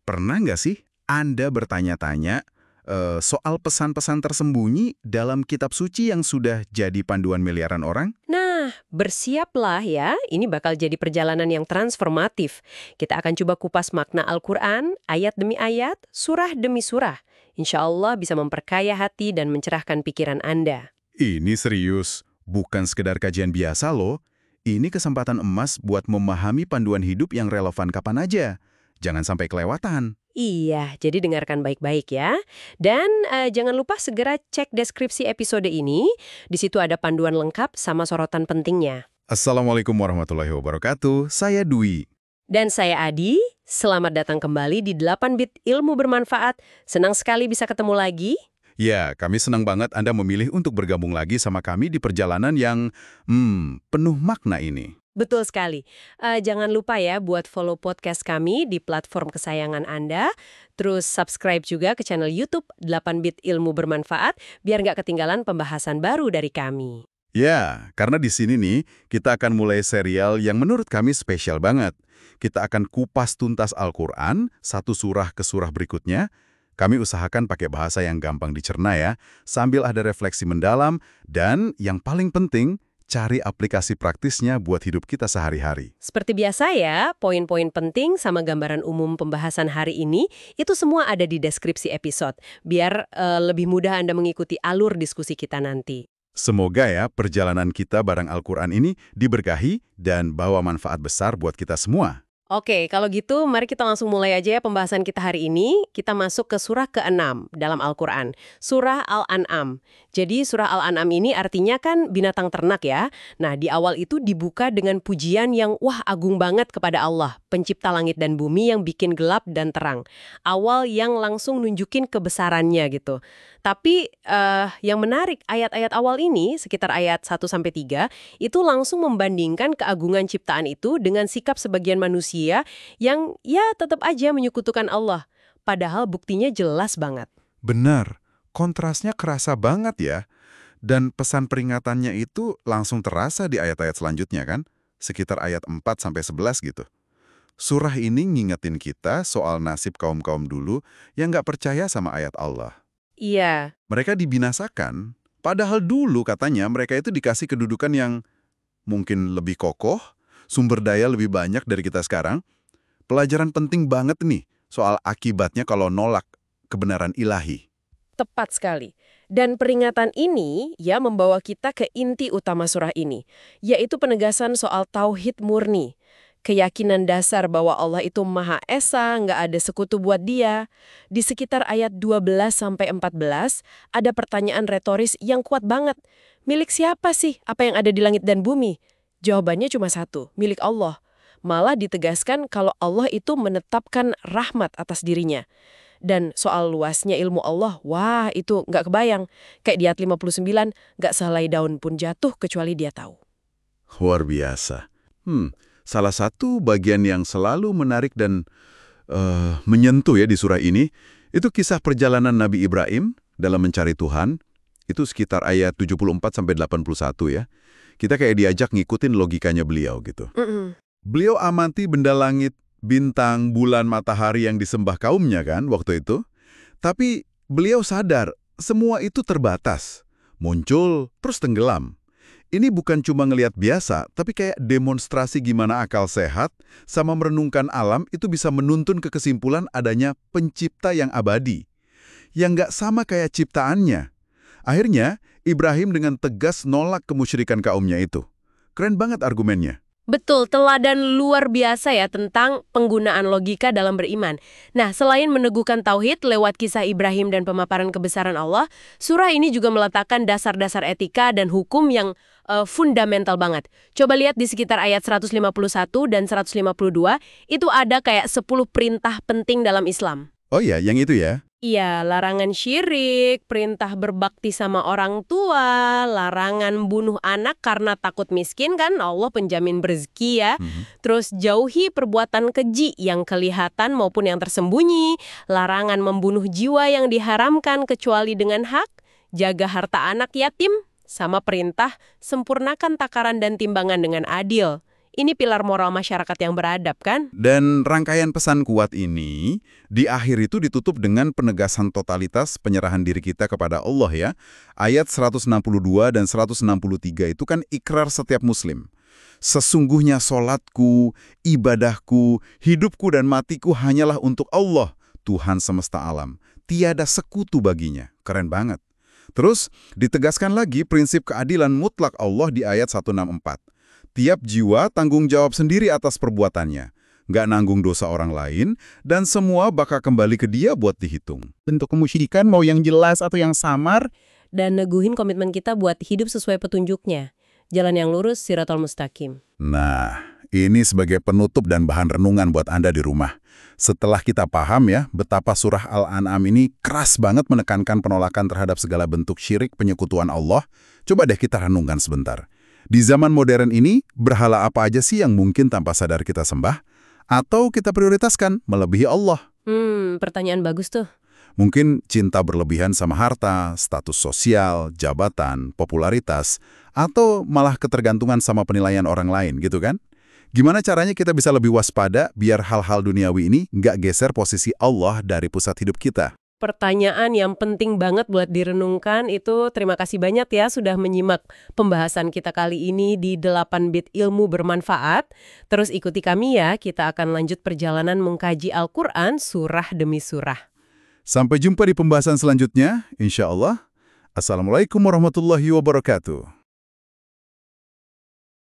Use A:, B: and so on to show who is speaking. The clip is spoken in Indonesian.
A: Pernah nggak sih Anda bertanya-tanya soal pesan-pesan tersembunyi dalam kitab suci yang sudah jadi panduan miliaran orang?
B: Nah, bersiaplah ya, ini bakal jadi perjalanan yang transformatif. Kita akan coba kupas makna Al-Quran, ayat demi ayat, surah demi surah. Insya Allah bisa memperkaya hati dan mencerahkan pikiran Anda.
A: Ini serius, bukan sekedar kajian biasa loh. Ini kesempatan emas buat memahami panduan hidup yang relevan kapan aja. Jangan sampai kelewatan.
B: Iya, jadi dengarkan baik-baik ya. Dan jangan lupa segera cek deskripsi episode ini. Di situ ada panduan lengkap sama sorotan pentingnya.
A: Assalamualaikum warahmatullahi wabarakatuh, saya Dwi.
B: Dan saya Adi, selamat datang kembali di 8 Bit Ilmu Bermanfaat. Senang sekali bisa ketemu lagi.
A: Ya, kami senang banget Anda memilih untuk bergabung lagi sama kami di perjalanan yang, penuh makna ini.
B: Betul sekali. Jangan lupa ya buat follow podcast kami di platform kesayangan Anda. Terus subscribe juga ke channel YouTube 8 Bit Ilmu Bermanfaat biar nggak ketinggalan pembahasan baru dari kami.
A: Ya, karena di sini nih, kita akan mulai serial yang menurut kami spesial banget. Kita akan kupas tuntas Al-Quran, satu surah ke surah berikutnya. Kami usahakan pakai bahasa yang gampang dicerna ya, sambil ada refleksi mendalam, dan yang paling penting, cari aplikasi praktisnya buat hidup kita sehari-hari.
B: Seperti biasa ya, poin-poin penting sama gambaran umum pembahasan hari ini, itu semua ada di deskripsi episode, biar lebih mudah Anda mengikuti alur diskusi kita nanti.
A: Semoga ya perjalanan kita bareng Al-Quran ini diberkahi dan bawa manfaat besar buat kita semua.
B: Oke, kalau gitu mari kita langsung mulai aja ya pembahasan kita hari ini. Kita masuk ke surah ke-6 dalam Al-Quran, surah Al-An'am. Jadi surah Al-An'am ini artinya kan binatang ternak ya. Nah, di awal itu dibuka dengan pujian yang wah agung banget kepada Allah, pencipta langit dan bumi yang bikin gelap dan terang. Awal yang langsung nunjukin kebesarannya gitu. Tapi yang menarik, ayat-ayat awal ini, sekitar ayat 1-3, itu langsung membandingkan keagungan ciptaan itu dengan sikap sebagian manusia yang ya tetap aja menyekutukan Allah. Padahal buktinya jelas banget.
A: Benar, kontrasnya kerasa banget ya. Dan pesan peringatannya itu langsung terasa di ayat-ayat selanjutnya kan? Sekitar ayat 4-11 gitu. Surah ini ngingetin kita soal nasib kaum-kaum dulu yang nggak percaya sama ayat Allah.
B: Iya,
A: Mereka dibinasakan, padahal dulu katanya mereka itu dikasih kedudukan yang mungkin lebih kokoh, sumber daya lebih banyak dari kita sekarang. Pelajaran penting banget nih soal akibatnya kalau nolak kebenaran ilahi.
B: tepat sekali. Dan peringatan ini ya membawa kita ke inti utama surah ini, yaitu penegasan soal tauhid murni. Keyakinan dasar bahwa Allah itu Maha Esa, nggak ada sekutu buat dia. Di sekitar ayat 12-14, ada pertanyaan retoris yang kuat banget. Milik siapa sih apa yang ada di langit dan bumi? Jawabannya cuma satu, milik Allah. Malah ditegaskan kalau Allah itu menetapkan rahmat atas dirinya. Dan soal luasnya ilmu Allah, wah itu nggak kebayang. Kayak di ayat 59, nggak sehelai daun pun jatuh kecuali dia tahu.
A: Luar biasa. Salah satu bagian yang selalu menarik dan menyentuh ya di surah ini, itu kisah perjalanan Nabi Ibrahim dalam mencari Tuhan. Itu sekitar ayat 74-81 ya. Kita kayak diajak ngikutin logikanya beliau gitu. Beliau amati benda langit, bintang, bulan, matahari yang disembah kaumnya kan waktu itu. Tapi beliau sadar semua itu terbatas. Muncul, terus tenggelam. Ini bukan cuma ngelihat biasa, tapi kayak demonstrasi gimana akal sehat sama merenungkan alam itu bisa menuntun ke kesimpulan adanya pencipta yang abadi. Yang nggak sama kayak ciptaannya. Akhirnya, Ibrahim dengan tegas nolak kemusyrikan kaumnya itu. Keren banget argumennya.
B: Betul, teladan luar biasa ya tentang penggunaan logika dalam beriman. Nah, selain meneguhkan tauhid lewat kisah Ibrahim dan pemaparan kebesaran Allah, surah ini juga meletakkan dasar-dasar etika dan hukum yang fundamental banget. Coba lihat di sekitar ayat 151 dan 152, itu ada kayak 10 perintah penting dalam Islam.
A: Oh ya, yang itu ya?
B: Iya, larangan syirik, perintah berbakti sama orang tua, larangan bunuh anak karena takut miskin kan, Allah penjamin rezeki ya. Terus jauhi perbuatan keji yang kelihatan maupun yang tersembunyi, larangan membunuh jiwa yang diharamkan kecuali dengan hak, jaga harta anak yatim, sama perintah sempurnakan takaran dan timbangan dengan adil. Ini pilar moral masyarakat yang beradab kan?
A: Dan rangkaian pesan kuat ini, di akhir itu ditutup dengan penegasan totalitas penyerahan diri kita kepada Allah ya. Ayat 162 dan 163 itu kan ikrar setiap muslim. Sesungguhnya solatku, ibadahku, hidupku dan matiku hanyalah untuk Allah, Tuhan semesta alam. Tiada sekutu baginya. Keren banget. Terus, ditegaskan lagi prinsip keadilan mutlak Allah di ayat 164. Tiap jiwa tanggung jawab sendiri atas perbuatannya. Nggak nanggung dosa orang lain, dan semua bakal kembali ke dia buat dihitung.
C: Bentuk kemusyrikan mau yang jelas atau yang samar,
B: Dan neguhin komitmen kita buat hidup sesuai petunjuknya. Jalan yang lurus, Siratal Mustaqim.
A: Nah, ini sebagai penutup dan bahan renungan buat Anda di rumah. Setelah kita paham ya, betapa surah Al-An'am ini keras banget menekankan penolakan terhadap segala bentuk syirik penyekutuan Allah, coba deh kita renungkan sebentar. Di zaman modern ini, berhala apa aja sih yang mungkin tanpa sadar kita sembah? Atau kita prioritaskan melebihi Allah?
B: Pertanyaan bagus tuh.
A: Mungkin cinta berlebihan sama harta, status sosial, jabatan, popularitas, atau malah ketergantungan sama penilaian orang lain gitu kan? Gimana caranya kita bisa lebih waspada biar hal-hal duniawi ini nggak geser posisi Allah dari pusat hidup kita?
B: Pertanyaan yang penting banget buat direnungkan itu. Terima kasih banyak ya sudah menyimak pembahasan kita kali ini di 8 Bit Ilmu Bermanfaat. Terus ikuti kami ya, kita akan lanjut perjalanan mengkaji Al-Quran surah demi surah.
A: Sampai jumpa di pembahasan selanjutnya, insya Allah. Assalamualaikum warahmatullahi wabarakatuh.